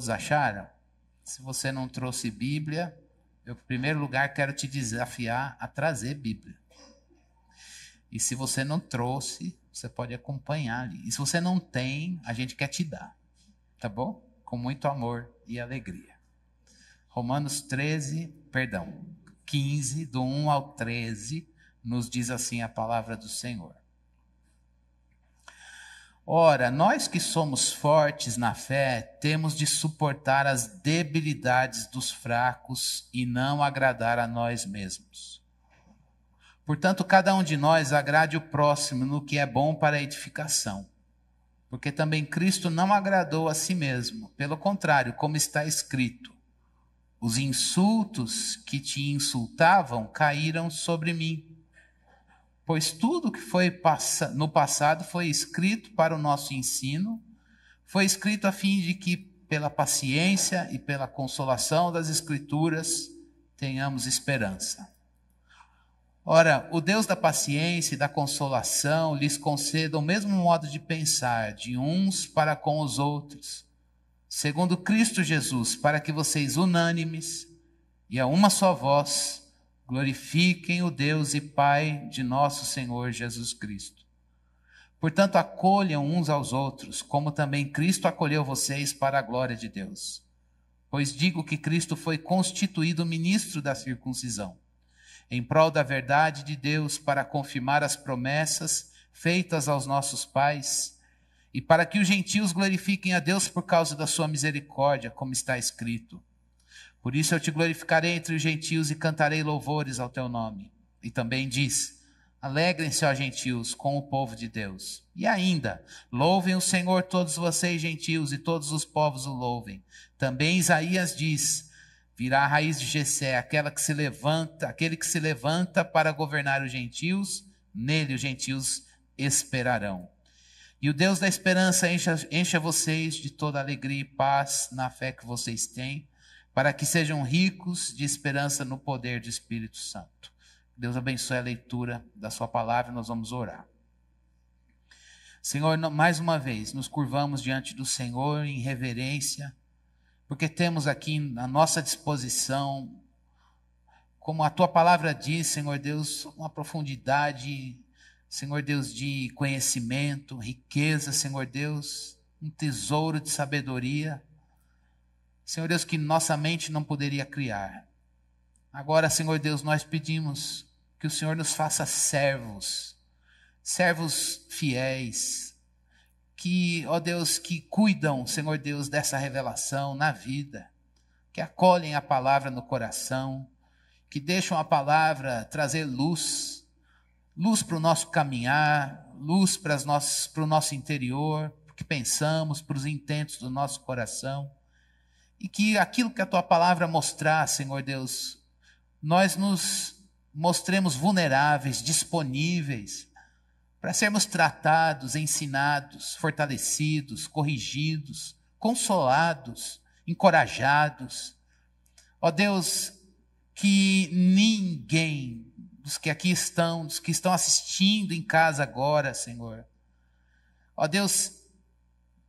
todos acharam? Se você não trouxe Bíblia, eu, em primeiro lugar, quero te desafiar a trazer Bíblia. E se você não trouxe, você pode acompanhar ali. E se você não tem, a gente quer te dar. Tá bom? Com muito amor e alegria. Romanos 15, do 1 ao 13, nos diz assim a palavra do Senhor. Ora, nós que somos fortes na fé, temos de suportar as debilidades dos fracos e não agradar a nós mesmos. Portanto, cada um de nós agrade o próximo no que é bom para a edificação. Porque também Cristo não agradou a si mesmo. Pelo contrário, como está escrito, os insultos que te insultavam caíram sobre mim. Pois tudo que foi no passado foi escrito para o nosso ensino, foi escrito a fim de que, pela paciência e pela consolação das Escrituras, tenhamos esperança. Ora, o Deus da paciência e da consolação lhes conceda o mesmo modo de pensar de uns para com os outros, segundo Cristo Jesus, para que vocês unânimes e a uma só voz glorifiquem o Deus e Pai de nosso Senhor Jesus Cristo. Portanto, acolham uns aos outros, como também Cristo acolheu vocês para a glória de Deus. Pois digo que Cristo foi constituído ministro da circuncisão, em prol da verdade de Deus, para confirmar as promessas feitas aos nossos pais, e para que os gentios glorifiquem a Deus por causa da sua misericórdia, como está escrito. Por isso eu te glorificarei entre os gentios e cantarei louvores ao teu nome. E também diz, alegrem-se, ó gentios, com o povo de Deus. E ainda, louvem o Senhor todos vocês gentios, e todos os povos o louvem. Também Isaías diz, virá a raiz de Jessé, aquele que se levanta para governar os gentios, nele os gentios esperarão. E o Deus da esperança encha vocês de toda alegria e paz na fé que vocês têm, para que sejam ricos de esperança no poder do Espírito Santo. Deus abençoe a leitura da sua palavra e nós vamos orar. Senhor, mais uma vez, nos curvamos diante do Senhor em reverência, porque temos aqui à nossa disposição, como a tua palavra diz, Senhor Deus, uma profundidade, Senhor Deus, de conhecimento, riqueza, Senhor Deus, um tesouro de sabedoria, Senhor Deus, que nossa mente não poderia criar. Agora, Senhor Deus, nós pedimos que o Senhor nos faça servos fiéis, que, ó Deus, que cuidam, Senhor Deus, dessa revelação na vida, que acolhem a palavra no coração, que deixam a palavra trazer luz para o nosso caminhar, luz para o nosso interior, para o que pensamos, para os intentos do nosso coração. E que aquilo que a tua palavra mostrar, Senhor Deus, nós nos mostremos vulneráveis, disponíveis, para sermos tratados, ensinados, fortalecidos, corrigidos, consolados, encorajados. Ó Deus, que ninguém dos que aqui estão, dos que estão assistindo em casa agora, Senhor, ó Deus,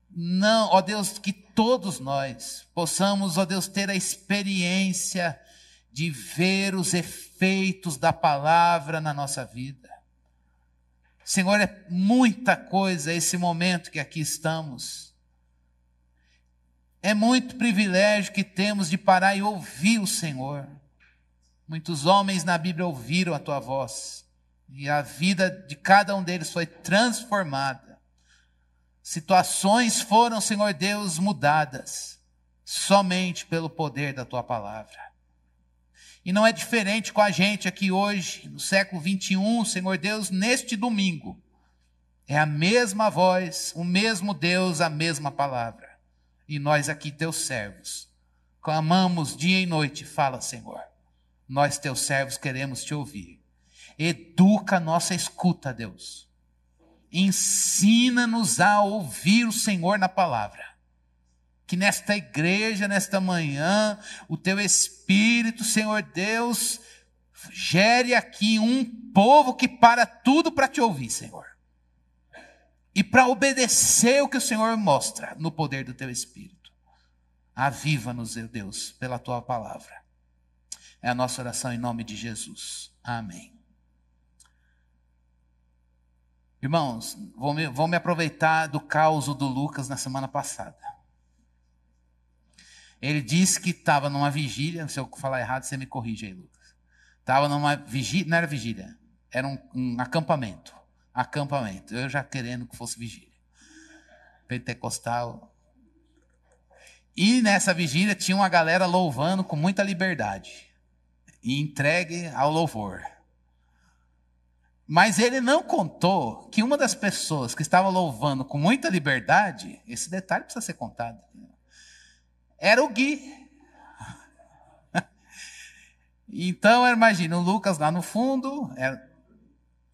não, ó Deus, que todos nós possamos, ó Deus, ter a experiência de ver os efeitos da palavra na nossa vida. Senhor, é muita coisa esse momento que aqui estamos. É muito privilégio que temos de parar e ouvir o Senhor. Muitos homens na Bíblia ouviram a tua voz e a vida de cada um deles foi transformada. Situações foram, Senhor Deus, mudadas somente pelo poder da tua palavra. E não é diferente com a gente aqui hoje, no século 21, Senhor Deus, neste domingo. É a mesma voz, o mesmo Deus, a mesma palavra. E nós aqui, teus servos, clamamos dia e noite, fala, Senhor. Nós, teus servos, queremos te ouvir. Educa a nossa escuta, Deus. Ensina-nos a ouvir o Senhor na palavra. Que nesta igreja, nesta manhã, o teu Espírito, Senhor Deus, gere aqui um povo que para tudo para te ouvir, Senhor. E para obedecer o que o Senhor mostra no poder do teu Espírito. Aviva-nos, Deus, pela tua palavra. É a nossa oração em nome de Jesus. Amém. Irmãos, vou me aproveitar do caos do Lucas na semana passada. Ele disse que estava numa vigília, se eu falar errado, você me corrige aí, Lucas. Estava numa vigília, não era vigília, era um acampamento. Acampamento, eu já querendo que fosse vigília. Pentecostal. E nessa vigília tinha uma galera louvando com muita liberdade. E entregue ao louvor. Mas ele não contou que uma das pessoas que estava louvando com muita liberdade, esse detalhe precisa ser contado, era o Gui. Então, imagina, o Lucas lá no fundo,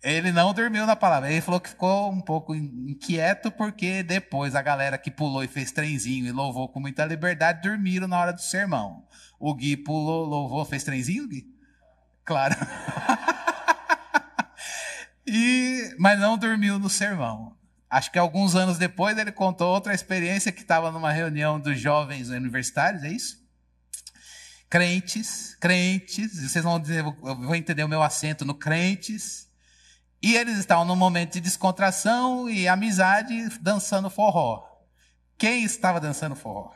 ele não dormiu na palavra. Ele falou que ficou um pouco inquieto porque depois a galera que pulou e fez trenzinho e louvou com muita liberdade dormiram na hora do sermão. O Gui pulou, louvou, fez trenzinho, Gui? Claro. Mas não dormiu no sermão. Acho que alguns anos depois ele contou outra experiência que estava numa reunião dos jovens universitários, é isso? Crentes, vocês vão entender o meu acento no crentes. E eles estavam num momento de descontração e amizade dançando forró. Quem estava dançando forró?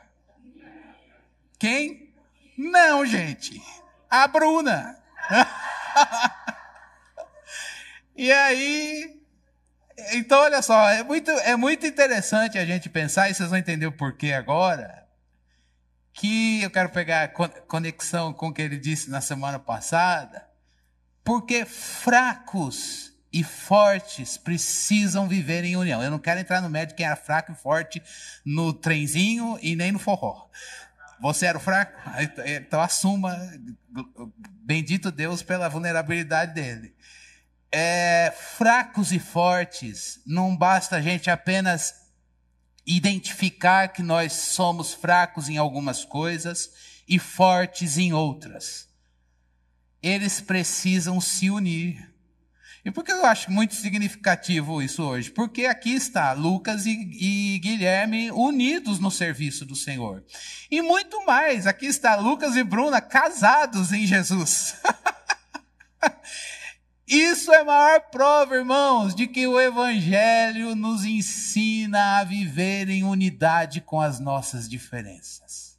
Quem? Não, gente. A Bruna. E aí, então olha só, é muito interessante a gente pensar, e vocês vão entender o porquê agora, que eu quero pegar conexão com o que ele disse na semana passada, porque fracos e fortes precisam viver em união. Eu não quero entrar no mérito de quem era fraco e forte no trenzinho e nem no forró. Você era o fraco? Então assuma, bendito Deus pela vulnerabilidade dele. Fracos e fortes, não basta a gente apenas identificar que nós somos fracos em algumas coisas e fortes em outras. Eles precisam se unir. E por que eu acho muito significativo isso hoje? Porque aqui está Lucas e Guilherme unidos no serviço do Senhor. E muito mais, aqui está Lucas e Bruna casados em Jesus. Isso é a maior prova, irmãos, de que o Evangelho nos ensina a viver em unidade com as nossas diferenças.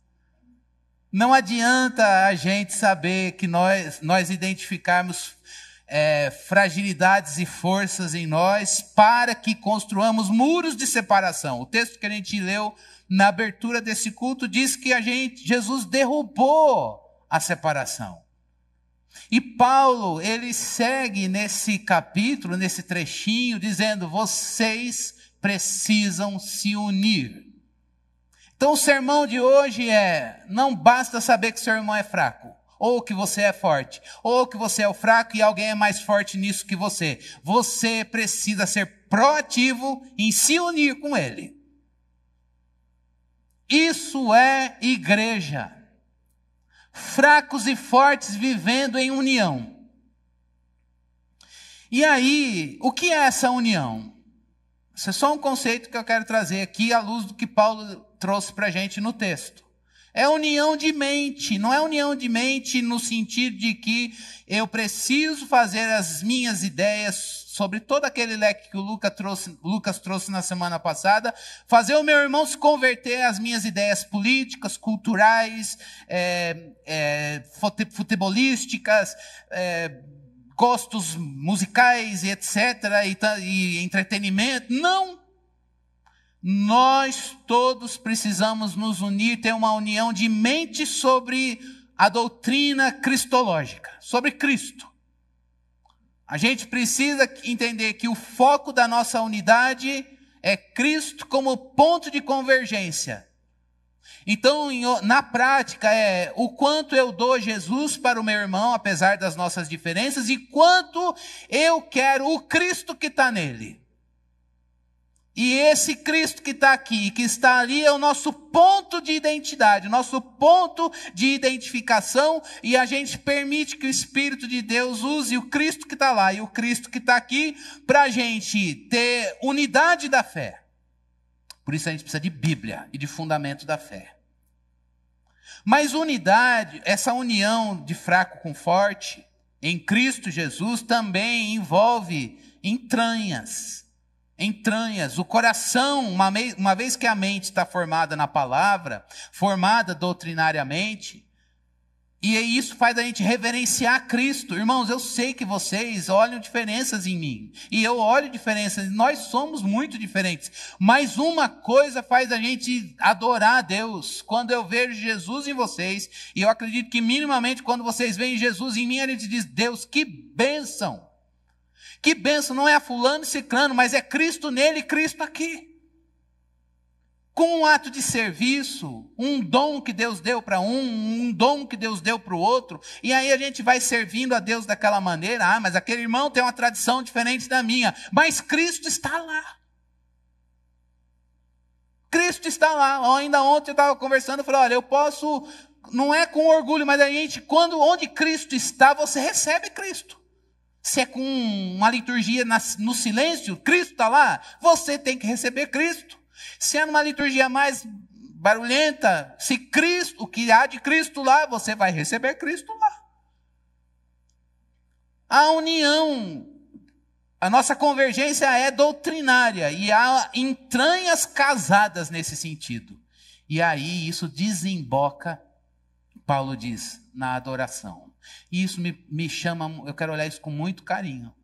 Não adianta a gente saber que nós identificarmos fragilidades e forças em nós para que construamos muros de separação. O texto que a gente leu na abertura desse culto diz que Jesus derrubou a separação. E Paulo, ele segue nesse capítulo, nesse trechinho, dizendo: vocês precisam se unir. Então o sermão de hoje não basta saber que seu irmão é fraco, ou que você é forte, ou que você é o fraco e alguém é mais forte nisso que você. Você precisa ser proativo em se unir com ele. Isso é igreja. Fracos e fortes vivendo em união. E aí, o que é essa união? Isso é só um conceito que eu quero trazer aqui à luz do que Paulo trouxe para a gente no texto. É união de mente, não é união de mente no sentido de que eu preciso fazer as minhas ideias sobre todo aquele leque que o Lucas trouxe na semana passada, fazer o meu irmão se converter às minhas ideias políticas, culturais, futebolísticas, gostos musicais, etc., e entretenimento. Não! Nós todos precisamos nos unir, ter uma união de mente sobre a doutrina cristológica, sobre Cristo. A gente precisa entender que o foco da nossa unidade é Cristo como ponto de convergência. Então, na prática, o quanto eu dou Jesus para o meu irmão, apesar das nossas diferenças, e quanto eu quero o Cristo que está nele. E esse Cristo que está aqui, que está ali, é o nosso ponto de identidade, nosso ponto de identificação, e a gente permite que o Espírito de Deus use o Cristo que está lá e o Cristo que está aqui, para a gente ter unidade da fé. Por isso a gente precisa de Bíblia e de fundamento da fé. Mas unidade, essa união de fraco com forte, em Cristo Jesus, também envolve entranhas. Entranhas, o coração, uma vez que a mente está formada na palavra, formada doutrinariamente, e isso faz a gente reverenciar Cristo. Irmãos, eu sei que vocês olham diferenças em mim. E eu olho diferenças. Nós somos muito diferentes. Mas uma coisa faz a gente adorar a Deus. Quando eu vejo Jesus em vocês, e eu acredito que minimamente quando vocês veem Jesus em mim, a gente diz, Deus, que bênção. Que bênção, não é a fulano e ciclano, mas é Cristo nele e Cristo aqui. Com um ato de serviço, um dom que Deus deu para um dom que Deus deu para o outro, e aí a gente vai servindo a Deus daquela maneira. Ah, mas aquele irmão tem uma tradição diferente da minha, mas Cristo está lá. Cristo está lá. Ainda ontem eu estava conversando, eu falei, olha, eu posso, não é com orgulho, mas a gente, onde Cristo está, você recebe Cristo. Se é com uma liturgia no silêncio, Cristo está lá, você tem que receber Cristo. Se é numa liturgia mais barulhenta, se Cristo, o que há de Cristo lá, você vai receber Cristo lá. A união, a nossa convergência é doutrinária e há entranhas casadas nesse sentido. E aí isso desemboca, Paulo diz, na adoração. E isso me chama, eu quero olhar isso com muito carinho.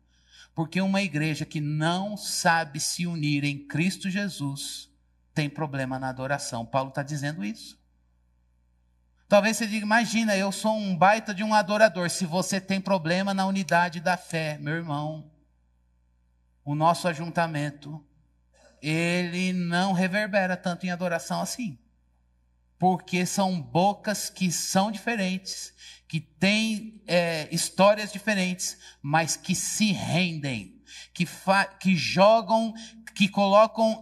Porque uma igreja que não sabe se unir em Cristo Jesus tem problema na adoração. Paulo está dizendo isso. Talvez você diga, imagina, eu sou um baita de um adorador. Se você tem problema na unidade da fé, meu irmão, o nosso ajuntamento, ele não reverbera tanto em adoração assim. Porque são bocas que são diferentes, que têm histórias diferentes, mas que se rendem, que jogam, que colocam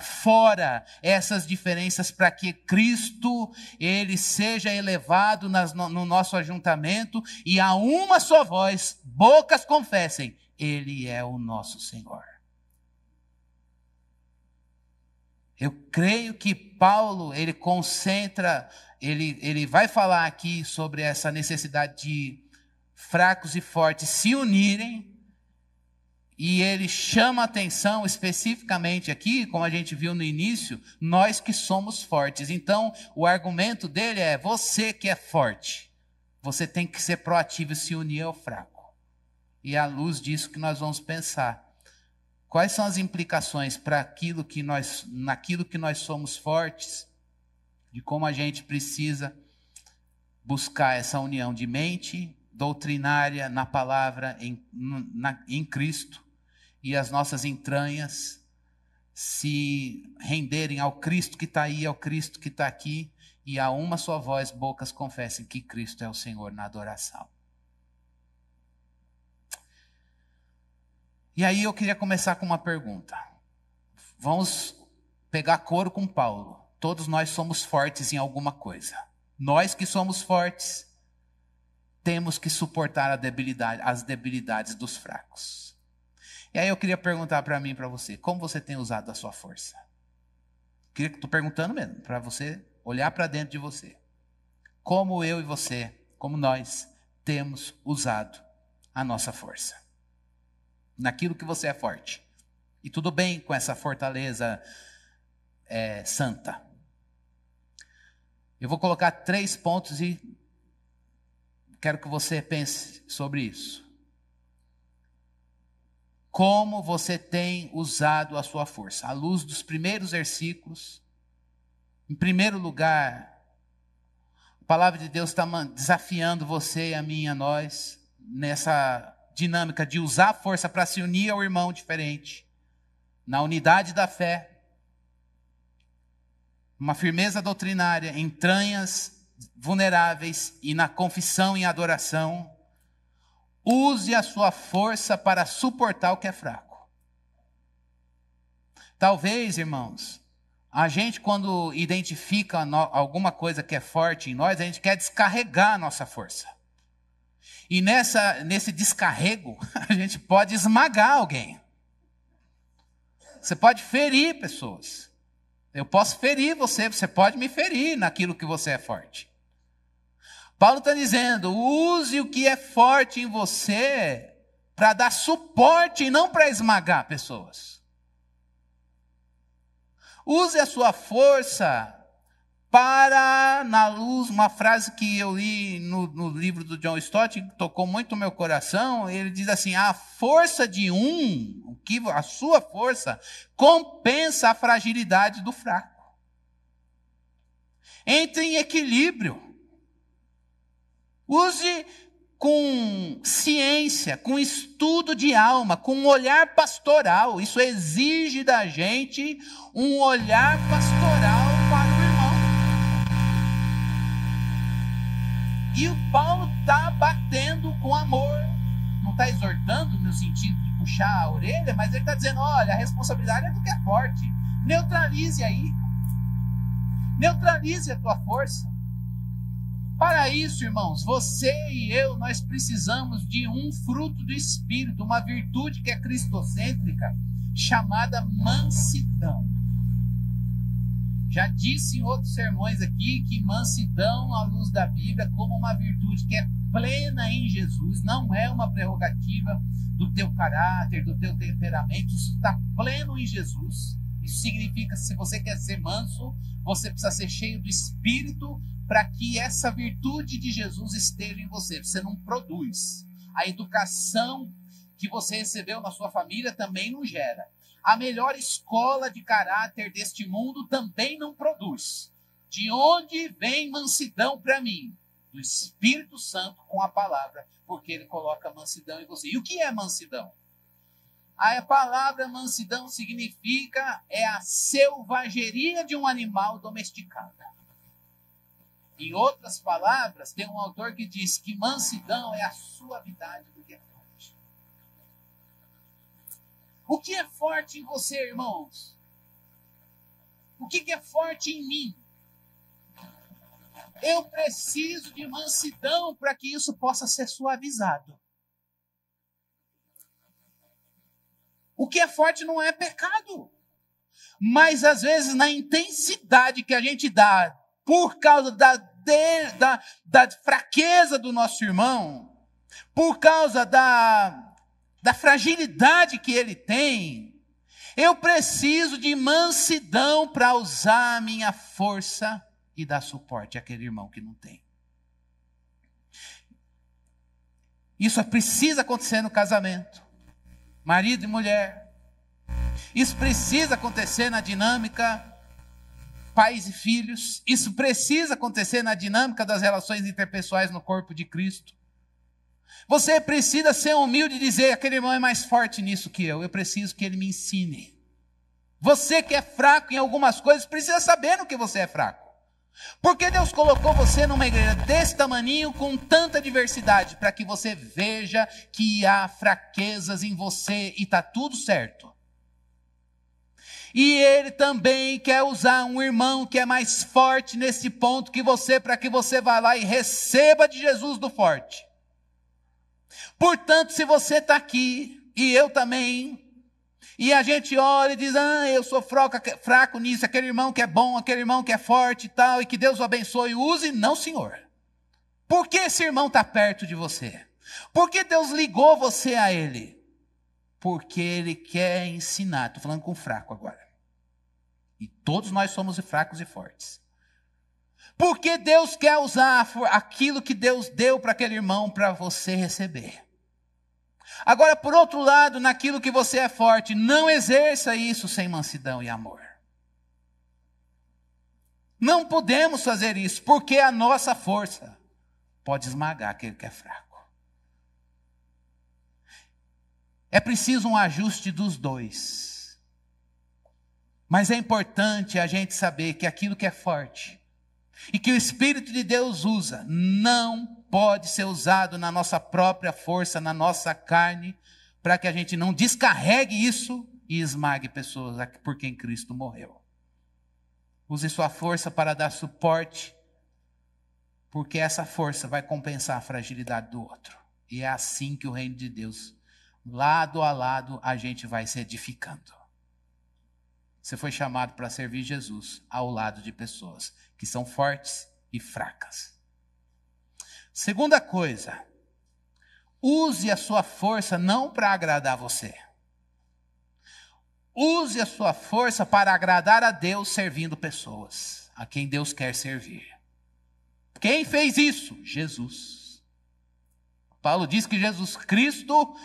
fora essas diferenças para que Cristo ele seja elevado no nosso ajuntamento e a uma só voz, bocas confessem, Ele é o nosso Senhor. Eu creio que Paulo, ele concentra, ele vai falar aqui sobre essa necessidade de fracos e fortes se unirem, e ele chama a atenção especificamente aqui, como a gente viu no início, nós que somos fortes. Então, o argumento dele é, você que é forte, você tem que ser proativo e se unir ao fraco. E é à luz disso que nós vamos pensar. Quais são as implicações para naquilo que nós somos fortes, de como a gente precisa buscar essa união de mente doutrinária na palavra, em Cristo, e as nossas entranhas se renderem ao Cristo que está aí, ao Cristo que está aqui, e a uma só voz, bocas confessem que Cristo é o Senhor na adoração. E aí eu queria começar com uma pergunta. Vamos pegar coro com Paulo. Todos nós somos fortes em alguma coisa. Nós que somos fortes, temos que suportar as debilidades dos fracos. E aí eu queria perguntar para mim e para você, como você tem usado a sua força? Estou perguntando mesmo, para você olhar para dentro de você. Como eu e você, como nós, temos usado a nossa força? Naquilo que você é forte. E tudo bem com essa fortaleza santa. Eu vou colocar 3 pontos e quero que você pense sobre isso. Como você tem usado a sua força? À luz dos primeiros versículos, em primeiro lugar, a palavra de Deus está desafiando você, a mim e a nós, nessa dinâmica de usar a força para se unir ao irmão diferente, na unidade da fé, uma firmeza doutrinária, entranhas vulneráveis e na confissão e adoração. Use a sua força para suportar o que é fraco. Talvez, irmãos, a gente quando identifica alguma coisa que é forte em nós, a gente quer descarregar a nossa força. E nesse descarrego, a gente pode esmagar alguém. Você pode ferir pessoas. Eu posso ferir você, você pode me ferir naquilo que você é forte. Paulo está dizendo, use o que é forte em você para dar suporte e não para esmagar pessoas. Use a sua força para, na luz, uma frase que eu li no livro do John Stott, que tocou muito o meu coração, ele diz assim, a força de a sua força, compensa a fragilidade do fraco. Entre em equilíbrio. Use com ciência, com estudo de alma, com um olhar pastoral. Isso exige da gente um olhar pastoral para o irmão. E o Paulo está batendo com amor. Não está exortando no sentido de puxar a orelha, mas ele está dizendo, olha, a responsabilidade é do que é forte. Neutralize aí. Neutralize a tua força. Para isso, irmãos, você e eu, nós precisamos de um fruto do Espírito, uma virtude que é cristocêntrica, chamada mansidão. Já disse em outros sermões aqui que mansidão, à luz da Bíblia, como uma virtude que é plena em Jesus, não é uma prerrogativa do teu caráter, do teu temperamento, isso está pleno em Jesus. Isso significa que se você quer ser manso, você precisa ser cheio do Espírito, para que essa virtude de Jesus esteja em você. Você não produz. A educação que você recebeu na sua família também não gera. A melhor escola de caráter deste mundo também não produz. De onde vem mansidão para mim? Do Espírito Santo com a palavra, porque ele coloca mansidão em você. E o que é mansidão? A palavra mansidão significa a selvageria de um animal domesticado. Em outras palavras, tem um autor que diz que mansidão é a suavidade do que é forte. O que é forte em você, irmãos? O que é forte em mim? Eu preciso de mansidão para que isso possa ser suavizado. O que é forte não é pecado. Mas, às vezes, na intensidade que a gente dá, por causa da fraqueza do nosso irmão, por causa da fragilidade que ele tem, eu preciso de mansidão para usar a minha força e dar suporte àquele irmão que não tem. Isso precisa acontecer no casamento. Marido e mulher. Isso precisa acontecer na dinâmica pais e filhos. Isso precisa acontecer na dinâmica das relações interpessoais no corpo de Cristo. Você precisa ser humilde e dizer, aquele irmão é mais forte nisso que eu preciso que ele me ensine. Você que é fraco em algumas coisas, precisa saber no que você é fraco. Porque Deus colocou você numa igreja desse tamaninho, com tanta diversidade, para que você veja que há fraquezas em você e está tudo certo. E Ele também quer usar um irmão que é mais forte nesse ponto que você, para que você vá lá e receba de Jesus do forte. Portanto, se você está aqui, e eu também, e a gente olha e diz, eu sou fraco nisso, aquele irmão que é bom, aquele irmão que é forte e tal, e que Deus o abençoe, use, não, Senhor. Por que esse irmão está perto de você? Por que Deus ligou você a ele? Porque Ele quer ensinar. Estou falando com fraco agora. E todos nós somos fracos e fortes. Porque Deus quer usar aquilo que Deus deu para aquele irmão para você receber. Agora, por outro lado, naquilo que você é forte, não exerça isso sem mansidão e amor. Não podemos fazer isso, porque a nossa força pode esmagar aquele que é fraco. É preciso um ajuste dos dois. Mas é importante a gente saber que aquilo que é forte e que o Espírito de Deus usa, não pode ser usado na nossa própria força, na nossa carne, para que a gente não descarregue isso e esmague pessoas por quem Cristo morreu. Use sua força para dar suporte, porque essa força vai compensar a fragilidade do outro. E é assim que o reino de Deus, lado a lado, a gente vai se edificando. Você foi chamado para servir Jesus ao lado de pessoas que são fortes e fracas. Segunda coisa, use a sua força não para agradar você. Use a sua força para agradar a Deus servindo pessoas, a quem Deus quer servir. Quem fez isso? Jesus. Paulo diz que Jesus Cristo,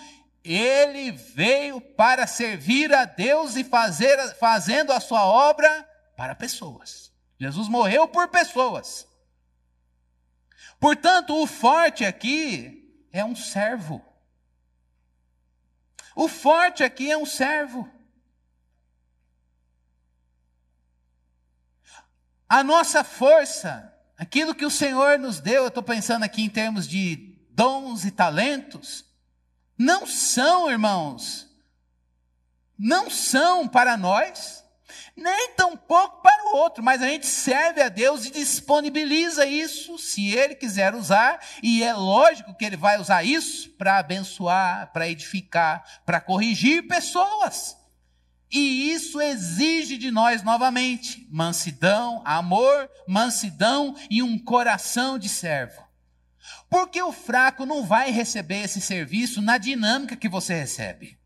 ele veio para servir a Deus e fazendo a sua obra para pessoas. Jesus morreu por pessoas. Portanto, o forte aqui é um servo. O forte aqui é um servo. A nossa força, aquilo que o Senhor nos deu, eu estou pensando aqui em termos de dons e talentos, não são, irmãos, não são para nós, nem tampouco para o outro, mas a gente serve a Deus e disponibiliza isso, se Ele quiser usar, e é lógico que Ele vai usar isso para abençoar, para edificar, para corrigir pessoas. E isso exige de nós novamente mansidão, amor, mansidão e um coração de servo. Porque o fraco não vai receber esse serviço na dinâmica que você recebe.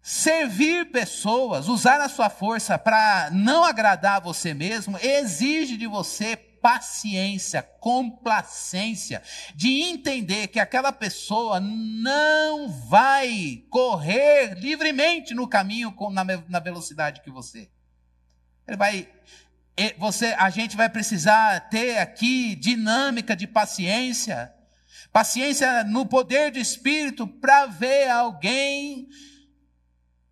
Servir pessoas, usar a sua força para não agradar você mesmo, exige de você paciência, complacência, de entender que aquela pessoa não vai correr livremente no caminho na velocidade que você. A gente vai precisar ter aqui dinâmica de paciência, paciência no poder do Espírito para ver alguém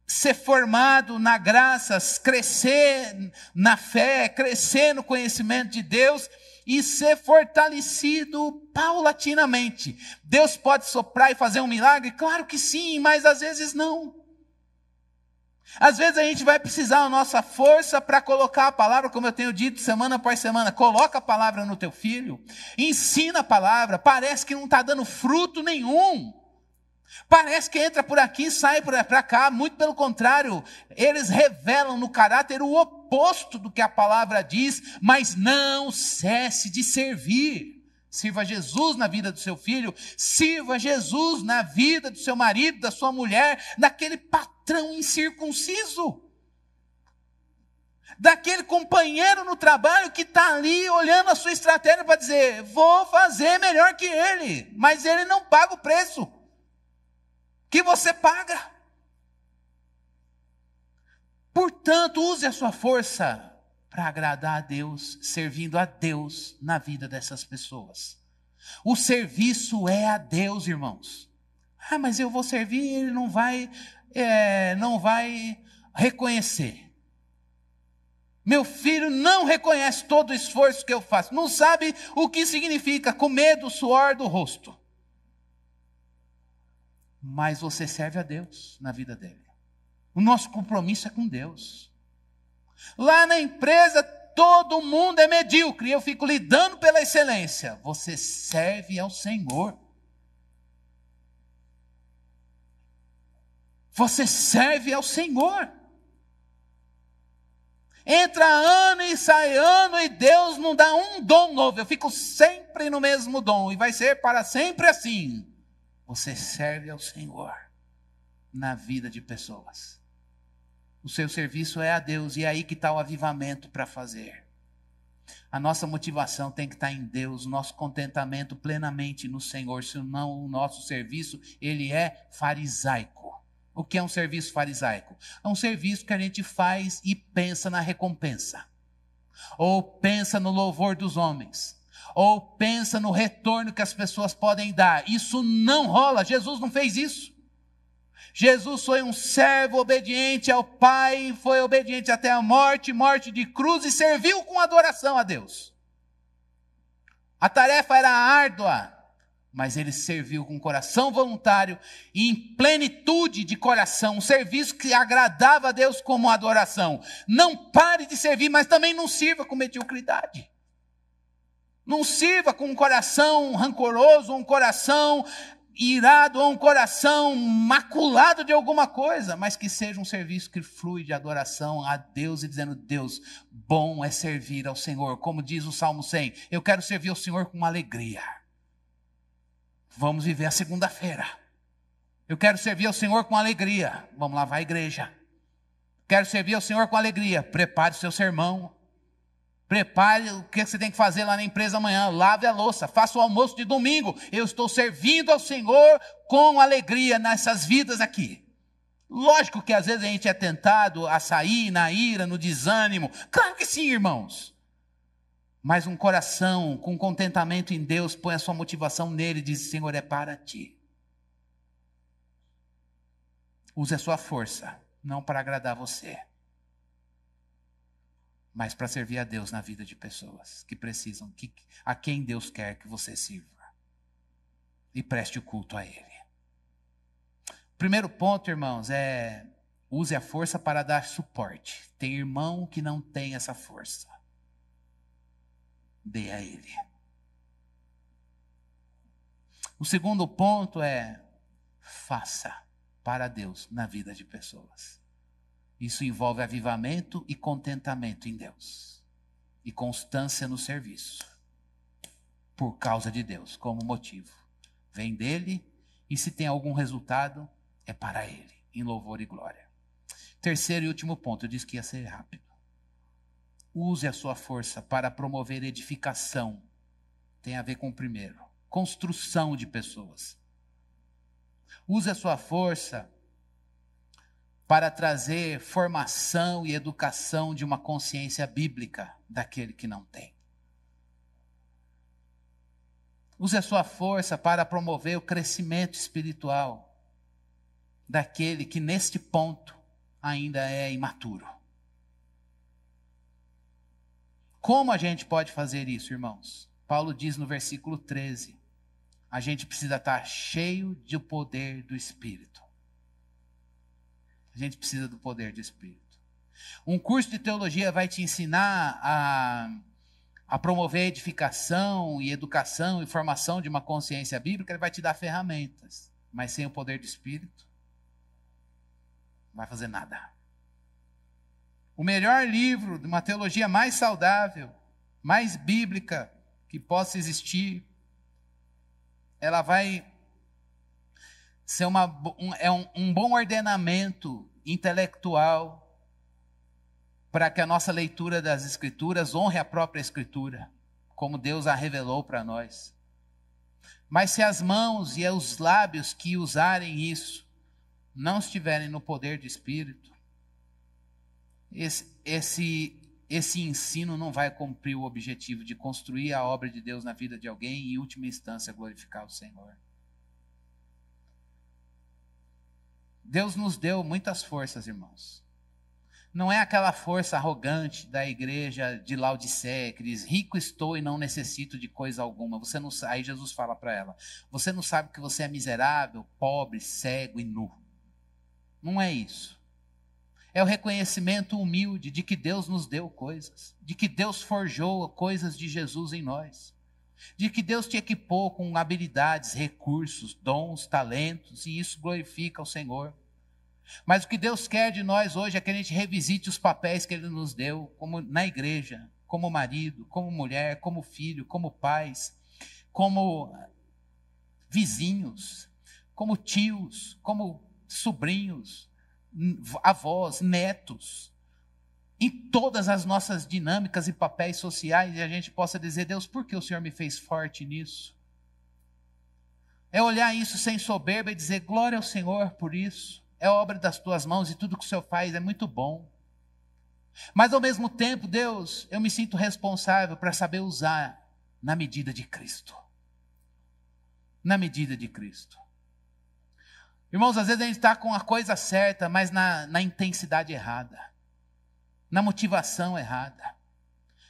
ser formado na graça, crescer na fé, crescer no conhecimento de Deus e ser fortalecido paulatinamente. Deus pode soprar e fazer um milagre? Claro que sim, mas às vezes não. Às vezes a gente vai precisar da nossa força para colocar a palavra, como eu tenho dito semana após semana. Coloca a palavra no teu filho, ensina a palavra, parece que não está dando fruto nenhum. Parece que entra por aqui e sai para cá, muito pelo contrário, eles revelam no caráter o oposto do que a palavra diz, mas não cesse de servir. Sirva Jesus na vida do seu filho, sirva Jesus na vida do seu marido, da sua mulher, daquele patrão incircunciso, daquele companheiro no trabalho que está ali olhando a sua estratégia para dizer, vou fazer melhor que ele, mas ele não paga o preço que você paga. Portanto, use a sua força para agradar a Deus, servindo a Deus na vida dessas pessoas. O serviço é a Deus, irmãos. Ah, mas eu vou servir e ele não vai reconhecer. Meu filho não reconhece todo o esforço que eu faço. Não sabe o que significa comer do suor do rosto. Mas você serve a Deus na vida dele. O nosso compromisso é com Deus. Lá na empresa, todo mundo é medíocre. Eu fico lidando pela excelência. Você serve ao Senhor. Você serve ao Senhor. Entra ano e sai ano e Deus não dá um dom novo. Eu fico sempre no mesmo dom e vai ser para sempre assim. Você serve ao Senhor na vida de pessoas. O seu serviço é a Deus e é aí que está o avivamento para fazer. A nossa motivação tem que estar em Deus, o nosso contentamento plenamente no Senhor, senão o nosso serviço, ele é farisaico. O que é um serviço farisaico? É um serviço que a gente faz e pensa na recompensa. Ou pensa no louvor dos homens. Ou pensa no retorno que as pessoas podem dar. Isso não rola, Jesus não fez isso. Jesus foi um servo obediente ao Pai, foi obediente até a morte de cruz e serviu com adoração a Deus. A tarefa era árdua, mas ele serviu com coração voluntário e em plenitude de coração, um serviço que agradava a Deus como adoração. Não pare de servir, mas também não sirva com mediocridade. Não sirva com um coração rancoroso, um coração irado ou um coração maculado de alguma coisa, mas que seja um serviço que flui de adoração a Deus e dizendo: Deus, bom é servir ao Senhor. Como diz o Salmo 100, eu quero servir ao Senhor com alegria. Vamos viver a segunda-feira. Eu quero servir ao Senhor com alegria. Vamos lavar a igreja. Quero servir ao Senhor com alegria. Prepare o seu sermão. Prepare o que você tem que fazer lá na empresa amanhã. Lave a louça, faça o almoço de domingo. Eu estou servindo ao Senhor com alegria nessas vidas aqui. Lógico que às vezes a gente é tentado a sair na ira, no desânimo. Claro que sim, irmãos. Mas um coração com contentamento em Deus põe a sua motivação nele e diz: Senhor, é para ti. Use a sua força, não para agradar você, mas para servir a Deus na vida de pessoas que precisam, a quem Deus quer que você sirva. E preste o culto a Ele. Primeiro ponto, irmãos, é: use a força para dar suporte. Tem irmão que não tem essa força. Dê a Ele. O segundo ponto é: faça para Deus na vida de pessoas. Isso envolve avivamento e contentamento em Deus. E constância no serviço. Por causa de Deus, como motivo. Vem dele, e se tem algum resultado, é para ele, em louvor e glória. Terceiro e último ponto, eu disse que ia ser rápido. Use a sua força para promover edificação. Tem a ver com o primeiro. Construção de pessoas. Use a sua força para trazer formação e educação de uma consciência bíblica daquele que não tem. Use a sua força para promover o crescimento espiritual daquele que neste ponto ainda é imaturo. Como a gente pode fazer isso, irmãos? Paulo diz no versículo 13, a gente precisa estar cheio do poder do Espírito. A gente precisa do poder do Espírito. Um curso de teologia vai te ensinar a promover edificação e educação e formação de uma consciência bíblica. Ele vai te dar ferramentas. Mas sem o poder do Espírito, não vai fazer nada. O melhor livro de uma teologia mais saudável, mais bíblica que possa existir, ela vai ser um bom ordenamento intelectual para que a nossa leitura das Escrituras honre a própria Escritura, como Deus a revelou para nós. Mas se as mãos e os lábios que usarem isso não estiverem no poder do Espírito, esse ensino não vai cumprir o objetivo de construir a obra de Deus na vida de alguém e, em última instância, glorificar o Senhor. Deus nos deu muitas forças, irmãos. Não é aquela força arrogante da igreja de Laodiceia, que diz: rico estou e não necessito de coisa alguma. Você não, aí Jesus fala para ela: você não sabe que você é miserável, pobre, cego e nu. Não é isso. É o reconhecimento humilde de que Deus nos deu coisas, de que Deus forjou coisas de Jesus em nós, de que Deus te equipou com habilidades, recursos, dons, talentos, e isso glorifica o Senhor. Mas o que Deus quer de nós hoje é que a gente revisite os papéis que Ele nos deu, como na igreja, como marido, como mulher, como filho, como pais, como vizinhos, como tios, como sobrinhos, avós, netos, em todas as nossas dinâmicas e papéis sociais, e a gente possa dizer: Deus, por que o Senhor me fez forte nisso? É olhar isso sem soberba e dizer: glória ao Senhor por isso. É obra das tuas mãos e tudo que o Senhor faz é muito bom. Mas ao mesmo tempo, Deus, eu me sinto responsável para saber usar na medida de Cristo. Na medida de Cristo. Irmãos, às vezes a gente está com a coisa certa, mas na intensidade errada. Na motivação errada.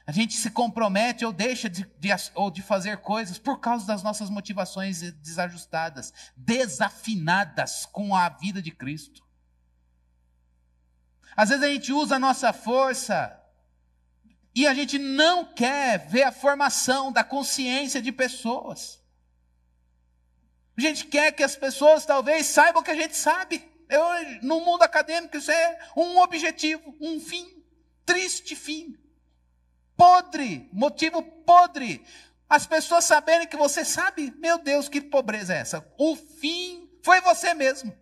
A gente se compromete ou deixa de fazer coisas por causa das nossas motivações desajustadas, desafinadas com a vida de Cristo. Às vezes a gente usa a nossa força e a gente não quer ver a formação da consciência de pessoas. A gente quer que as pessoas talvez saibam o que a gente sabe. No mundo acadêmico isso é um objetivo, um fim, triste fim. Podre, motivo podre. As pessoas saberem que você sabe, meu Deus, que pobreza é essa? O fim foi você mesmo.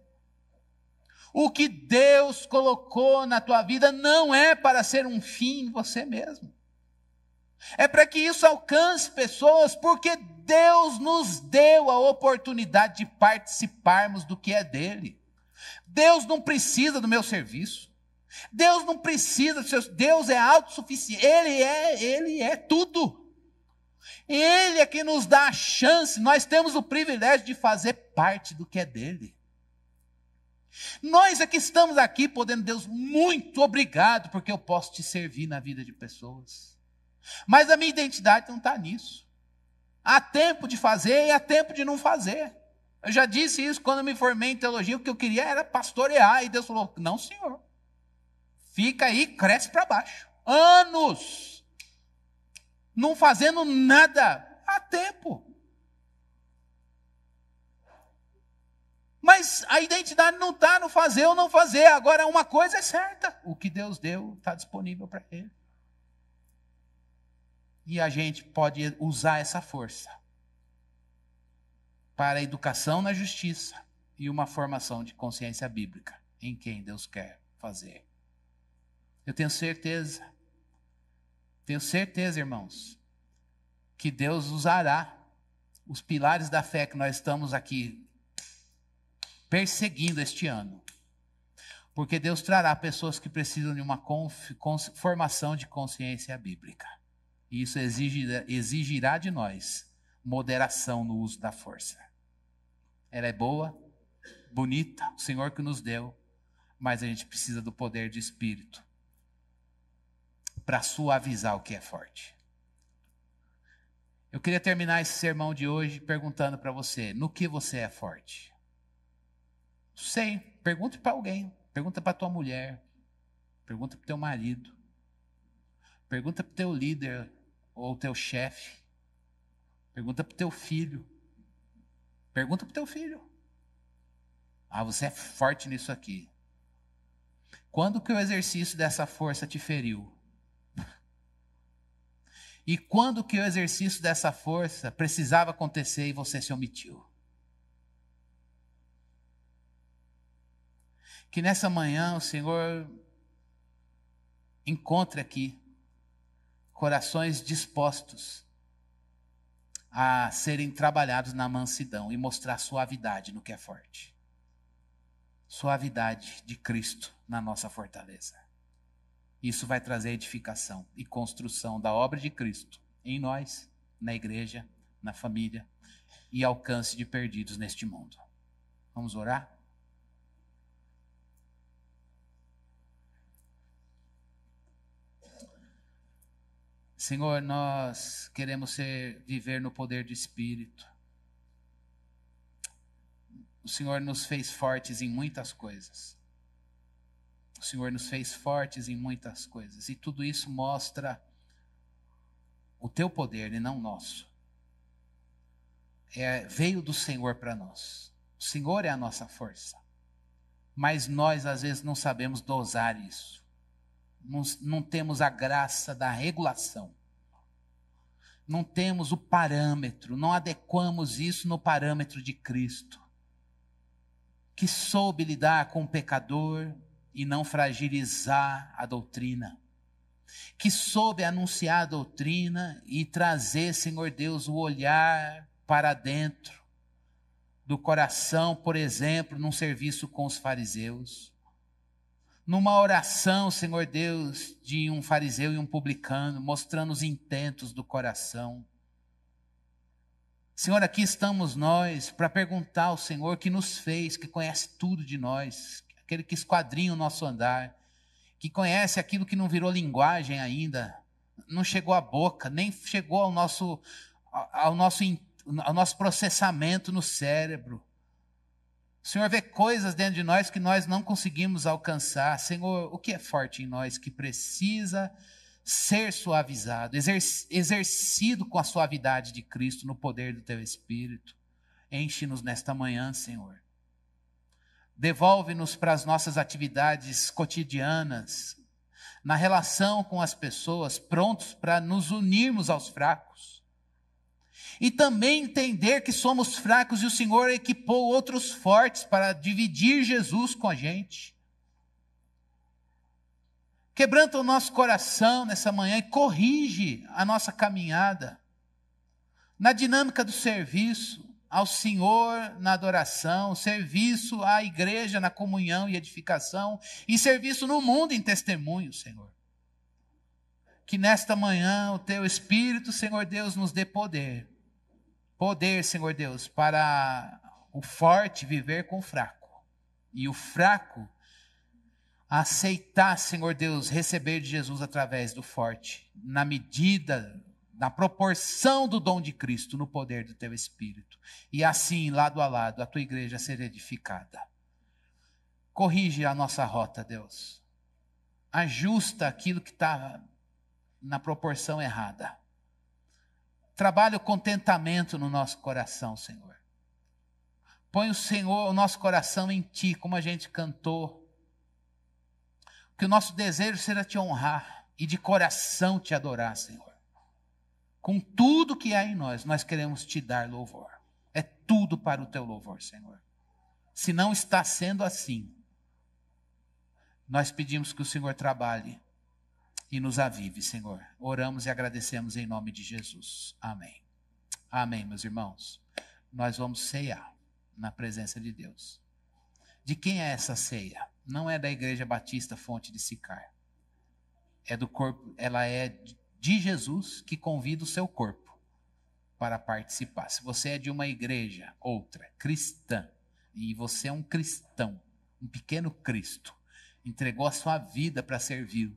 O que Deus colocou na tua vida não é para ser um fim em você mesmo. É para que isso alcance pessoas, porque Deus nos deu a oportunidade de participarmos do que é dele. Deus não precisa do meu serviço. Deus não precisa do seu... Deus é autossuficiente. Ele é tudo. Ele é que nos dá a chance. Nós temos o privilégio de fazer parte do que é dele. Nós é que estamos aqui podendo, Deus, muito obrigado, porque eu posso te servir na vida de pessoas. Mas a minha identidade não está nisso. Há tempo de fazer e há tempo de não fazer. Eu já disse isso quando eu me formei em teologia, o que eu queria era pastorear. E Deus falou, não senhor, fica aí, cresce para baixo. Anos, não fazendo nada, há tempo. Mas a identidade não está no fazer ou não fazer. Agora uma coisa é certa, o que Deus deu está disponível para ele. E a gente pode usar essa força para a educação na justiça e uma formação de consciência bíblica em quem Deus quer fazer. Eu tenho certeza, irmãos, que Deus usará os pilares da fé que nós estamos aqui perseguindo este ano. Porque Deus trará pessoas que precisam de uma formação de consciência bíblica. E isso exigirá de nós moderação no uso da força. Ela é boa, bonita, o Senhor que nos deu, mas a gente precisa do poder de Espírito para suavizar o que é forte. Eu queria terminar esse sermão de hoje perguntando para você, no que você é forte? Sei, pergunte para alguém, pergunta para tua mulher, pergunta para o teu marido, pergunta para o teu líder ou teu chefe, pergunta para o teu filho, pergunta para o teu filho. Ah, você é forte nisso aqui. Quando que o exercício dessa força te feriu? E quando que o exercício dessa força precisava acontecer e você se omitiu? Que nessa manhã o Senhor encontre aqui corações dispostos a serem trabalhados na mansidão e mostrar suavidade no que é forte. Suavidade de Cristo na nossa fortaleza. Isso vai trazer edificação e construção da obra de Cristo em nós, na igreja, na família e alcance de perdidos neste mundo. Vamos orar? Senhor, nós queremos viver no poder do Espírito. O Senhor nos fez fortes em muitas coisas. O Senhor nos fez fortes em muitas coisas. E tudo isso mostra o teu poder e não o nosso. Veio do Senhor para nós. O Senhor é a nossa força. Mas nós, às vezes, não sabemos dosar isso. Não temos a graça da regulação. Não temos o parâmetro, não adequamos isso no parâmetro de Cristo, que soube lidar com o pecador e não fragilizar a doutrina, que soube anunciar a doutrina e trazer, Senhor Deus, o olhar para dentro do coração, por exemplo, num serviço com os fariseus. Numa oração, Senhor Deus, de um fariseu e um publicano, mostrando os intentos do coração. Senhor, aqui estamos nós para perguntar ao Senhor que nos fez, que conhece tudo de nós, aquele que esquadrinha o nosso andar, que conhece aquilo que não virou linguagem ainda, não chegou à boca, nem chegou ao nosso processamento no cérebro. O Senhor vê coisas dentro de nós que nós não conseguimos alcançar. Senhor, o que é forte em nós que precisa ser suavizado, exercido com a suavidade de Cristo no poder do Teu Espírito? Enche-nos nesta manhã, Senhor. Devolve-nos para as nossas atividades cotidianas, na relação com as pessoas, prontos para nos unirmos aos fracos. E também entender que somos fracos e o Senhor equipou outros fortes para dividir Jesus com a gente. Quebranta o nosso coração nessa manhã e corrige a nossa caminhada na dinâmica do serviço ao Senhor na adoração, serviço à igreja na comunhão e edificação, e serviço no mundo em testemunho, Senhor. Que nesta manhã o Teu Espírito, Senhor Deus, nos dê poder. Poder, Senhor Deus, para o forte viver com o fraco. E o fraco aceitar, Senhor Deus, receber de Jesus através do forte, na medida, na proporção do dom de Cristo, no poder do Teu Espírito. E assim, lado a lado, a Tua igreja ser edificada. Corrige a nossa rota, Deus. Ajusta aquilo que está na proporção errada. Trabalha o contentamento no nosso coração, Senhor. Põe o Senhor, o nosso coração em Ti, como a gente cantou. Que o nosso desejo seja Te honrar e de coração Te adorar, Senhor. Com tudo que há em nós, nós queremos Te dar louvor. É tudo para o Teu louvor, Senhor. Se não está sendo assim, nós pedimos que o Senhor trabalhe e nos avive, Senhor. Oramos e agradecemos em nome de Jesus. Amém. Amém, meus irmãos. Nós vamos ceiar na presença de Deus. De quem é essa ceia? Não é da Igreja Batista Fonte de Sicar. É do corpo, ela é de Jesus que convida o seu corpo para participar. Se você é de uma igreja, outra, cristã, e você é um cristão, um pequeno Cristo, entregou a sua vida para servi-lo,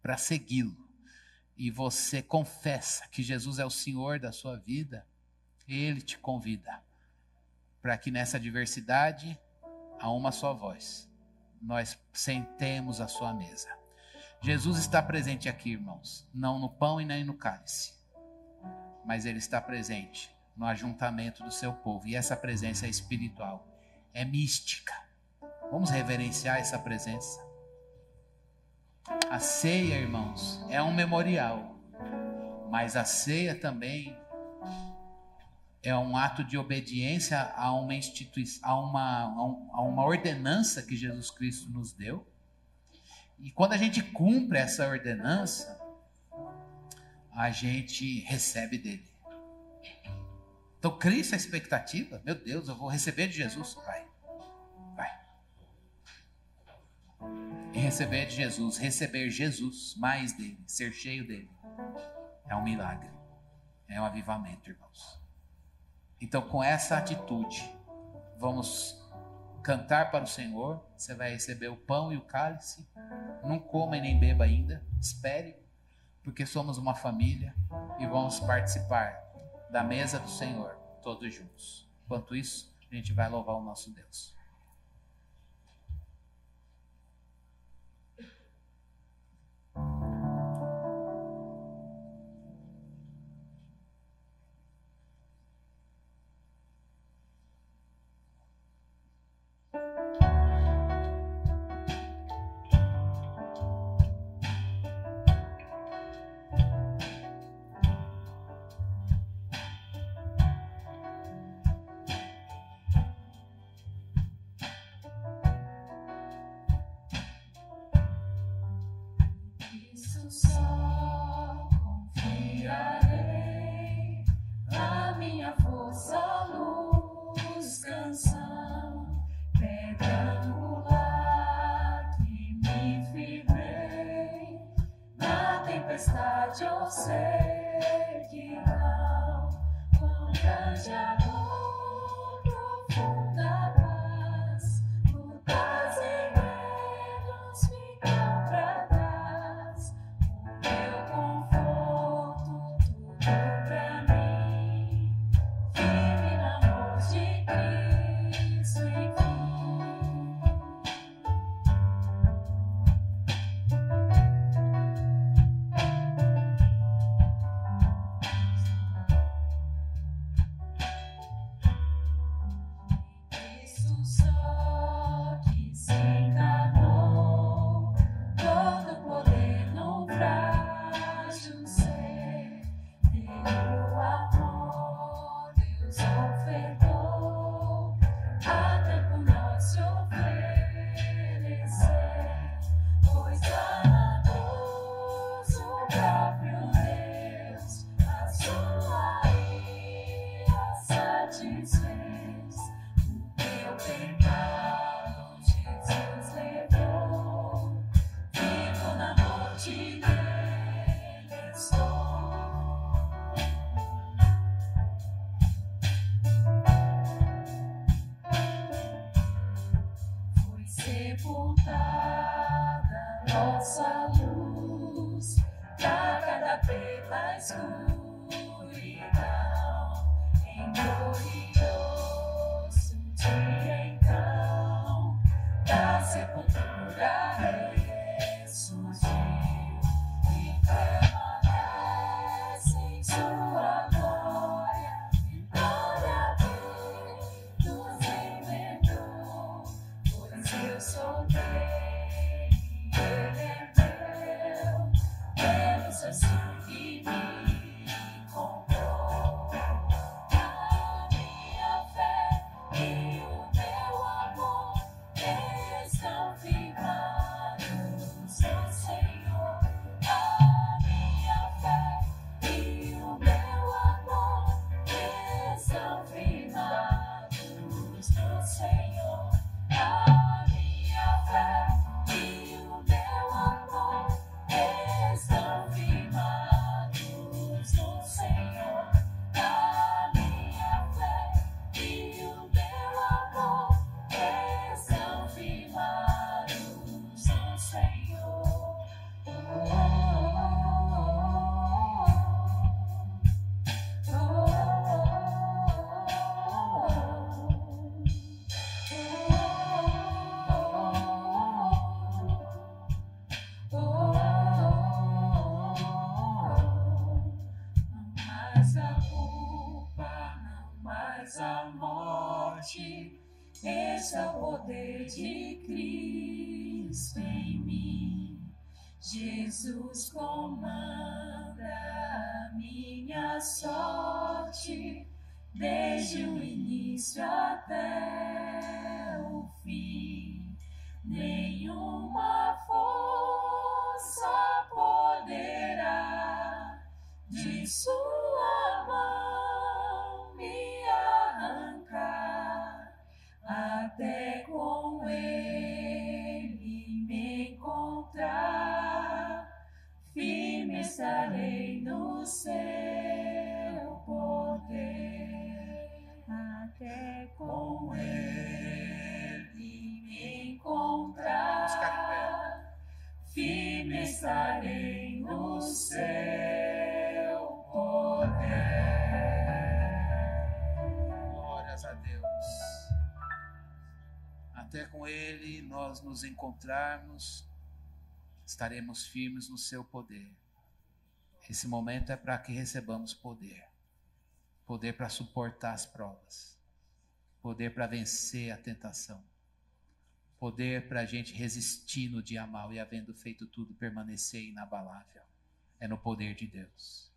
para segui-lo, e você confessa que Jesus é o Senhor da sua vida, Ele te convida para que nessa diversidade, a uma só voz, nós sentemos à sua mesa. Jesus está presente aqui, irmãos, não no pão e nem no cálice, mas Ele está presente no ajuntamento do seu povo, e essa presença é espiritual, é mística. Vamos reverenciar essa presença. A ceia, irmãos, é um memorial, mas a ceia também é um ato de obediência a uma instituição, a uma ordenança que Jesus Cristo nos deu. E quando a gente cumpre essa ordenança, a gente recebe dele. Então cria essa expectativa. Meu Deus, eu vou receber de Jesus. Vai. E receber de Jesus, receber Jesus, mais dele, ser cheio dele, é um milagre, é um avivamento, irmãos. Então, com essa atitude, vamos cantar para o Senhor. Você vai receber o pão e o cálice. Não coma e nem beba ainda. Espere, porque somos uma família e vamos participar da mesa do Senhor, todos juntos. Enquanto isso, a gente vai louvar o nosso Deus. Só confiarei na minha força, luz, canção, pedra angular que me firmei na tempestade. Eu sei que não, com grande amor, profunda paz, lutas e medos ficam pra trás. Meu conforto, tudo pra mim, firme no amor de Cristo, enfim. só que se enganou, todo poder no frágil ser, teu amor Deus ofertou, até por nós se oferecer, pois lá na cruz o próprio Deus a sua ira satisfez. Meu pecado Jesus levou, vivo na morte dele estou. Foi sepultada nossa luz, tragada pela escuridão, em glorioso dia então, da sepultura ressurgiu e permanece em sua glória, vitória nos inventou, pois eu sou dele e ele é meu, pelo seu sangue me comprou. A minha fé e o meu amor estão firmados no Senhor. A minha fé e o meu amor estão firmados no Senhor. A minha fé e o meu amor estão firmados no Senhor. A minha fé e o meu amor estão firmados no Senhor. Não mais a culpa, não mais a morte, esse é o poder de Cristo em mim. Jesus comanda a minha sorte, desde o início até o fim. Nenhuma força poderá de sua mão me arrancar, até com ele me encontrar. Firme estarei no seu poder, até com ele me encontrar. Firme estarei no seu poder. Glórias a Deus. Até com Ele nós nos encontrarmos, estaremos firmes no seu poder. Esse momento é para que recebamos poder. Poder para suportar as provas. Poder para vencer a tentação. Poder para a gente resistir no dia mal e, havendo feito tudo, permanecer inabalável. É no poder de Deus.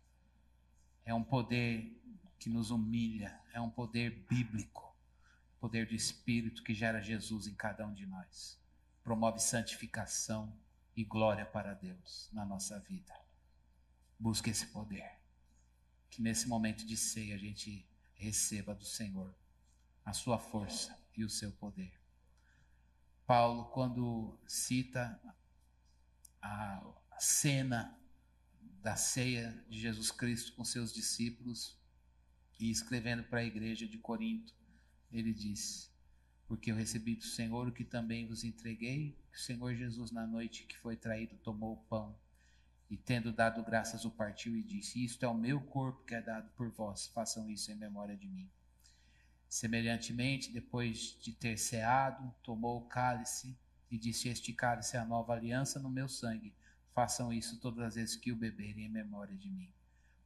É um poder que nos humilha. É um poder bíblico. Poder do Espírito que gera Jesus em cada um de nós. Promove santificação e glória para Deus na nossa vida. Busque esse poder. Que nesse momento de ceia a gente receba do Senhor a sua força e o seu poder. Paulo, quando cita a cena da ceia de Jesus Cristo com seus discípulos e escrevendo para a igreja de Corinto, ele diz: porque eu recebi do Senhor o que também vos entreguei, que o Senhor Jesus, na noite que foi traído, tomou o pão e, tendo dado graças, o partiu e disse: isto é o meu corpo que é dado por vós, façam isso em memória de mim. Semelhantemente, depois de ter ceado, tomou o cálice e disse: este cálice é a nova aliança no meu sangue, façam isso todas as vezes que o beberem em memória de mim.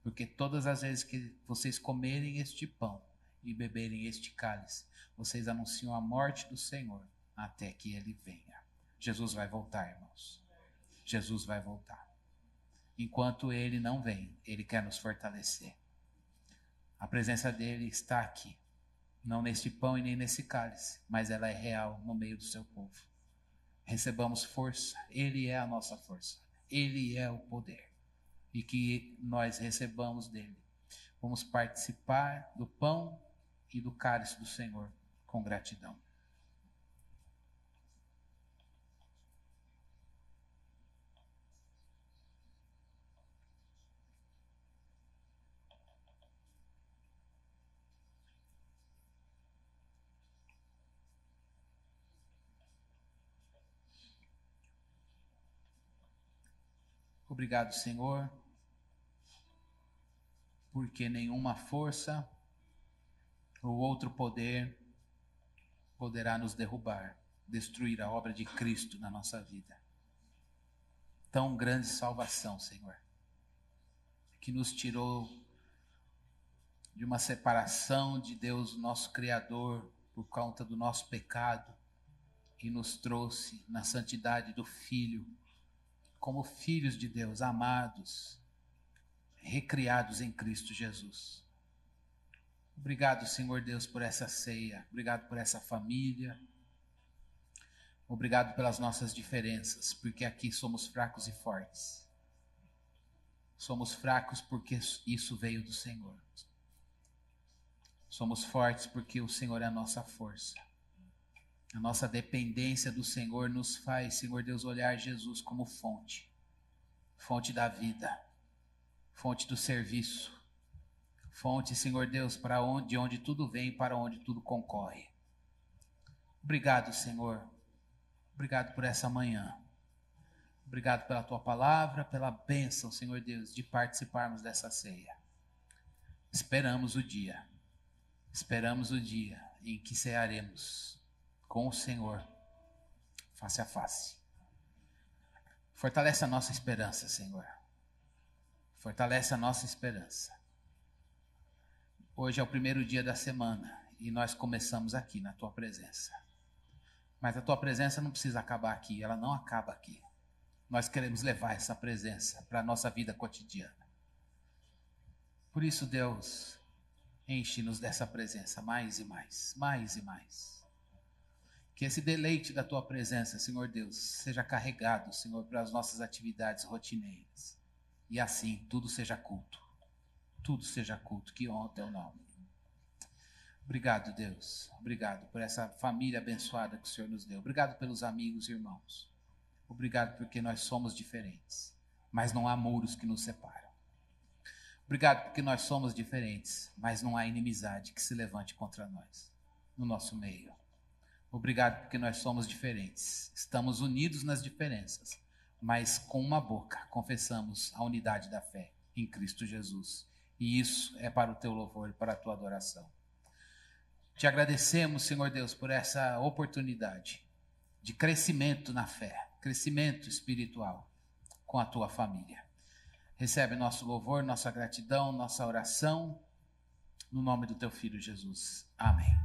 Porque todas as vezes que vocês comerem este pão e beberem este cálice, vocês anunciam a morte do Senhor até que ele venha. Jesus vai voltar, irmãos. Jesus vai voltar. Enquanto ele não vem, ele quer nos fortalecer. A presença dele está aqui. Não neste pão e nem nesse cálice, mas ela é real no meio do seu povo. Recebamos força. Ele é a nossa força. Ele é o poder. E que nós recebamos dele. Vamos participar do pão e do cálice do Senhor com gratidão. Obrigado, Senhor, porque nenhuma força ou outro poder poderá nos derrubar, destruir a obra de Cristo na nossa vida. Tão grande salvação, Senhor, que nos tirou de uma separação de Deus, nosso Criador, por conta do nosso pecado, e nos trouxe na santidade do Filho, como filhos de Deus, amados, recriados em Cristo Jesus. Obrigado, Senhor Deus, por essa ceia. Obrigado por essa família. Obrigado pelas nossas diferenças, porque aqui somos fracos e fortes. Somos fracos porque isso veio do Senhor. Somos fortes porque o Senhor é a nossa força. A nossa dependência do Senhor nos faz, Senhor Deus, olhar Jesus como fonte. Fonte da vida. Fonte do serviço. Fonte, Senhor Deus, de onde tudo vem e para onde tudo concorre. Obrigado, Senhor. Obrigado por essa manhã. Obrigado pela Tua palavra, pela bênção, Senhor Deus, de participarmos dessa ceia. Esperamos o dia. Esperamos o dia em que cearemos com o Senhor, face a face. Fortalece a nossa esperança, Senhor. Fortalece a nossa esperança. Hoje é o primeiro dia da semana e nós começamos aqui na Tua presença. Mas a Tua presença não precisa acabar aqui, ela não acaba aqui. Nós queremos levar essa presença para a nossa vida cotidiana. Por isso, Deus, enche-nos dessa presença mais e mais, mais e mais. Que esse deleite da Tua presença, Senhor Deus, seja carregado, Senhor, para as nossas atividades rotineiras. E assim, tudo seja culto. Tudo seja culto, que honra o Teu nome. Obrigado, Deus. Obrigado por essa família abençoada que o Senhor nos deu. Obrigado pelos amigos e irmãos. Obrigado porque nós somos diferentes, mas não há muros que nos separam. Obrigado porque nós somos diferentes, mas não há inimizade que se levante contra nós, no nosso meio. Obrigado porque nós somos diferentes, estamos unidos nas diferenças, mas com uma boca confessamos a unidade da fé em Cristo Jesus. E isso é para o Teu louvor e para a Tua adoração. Te agradecemos, Senhor Deus, por essa oportunidade de crescimento na fé, crescimento espiritual com a Tua família. Recebe nosso louvor, nossa gratidão, nossa oração, no nome do Teu Filho Jesus. Amém.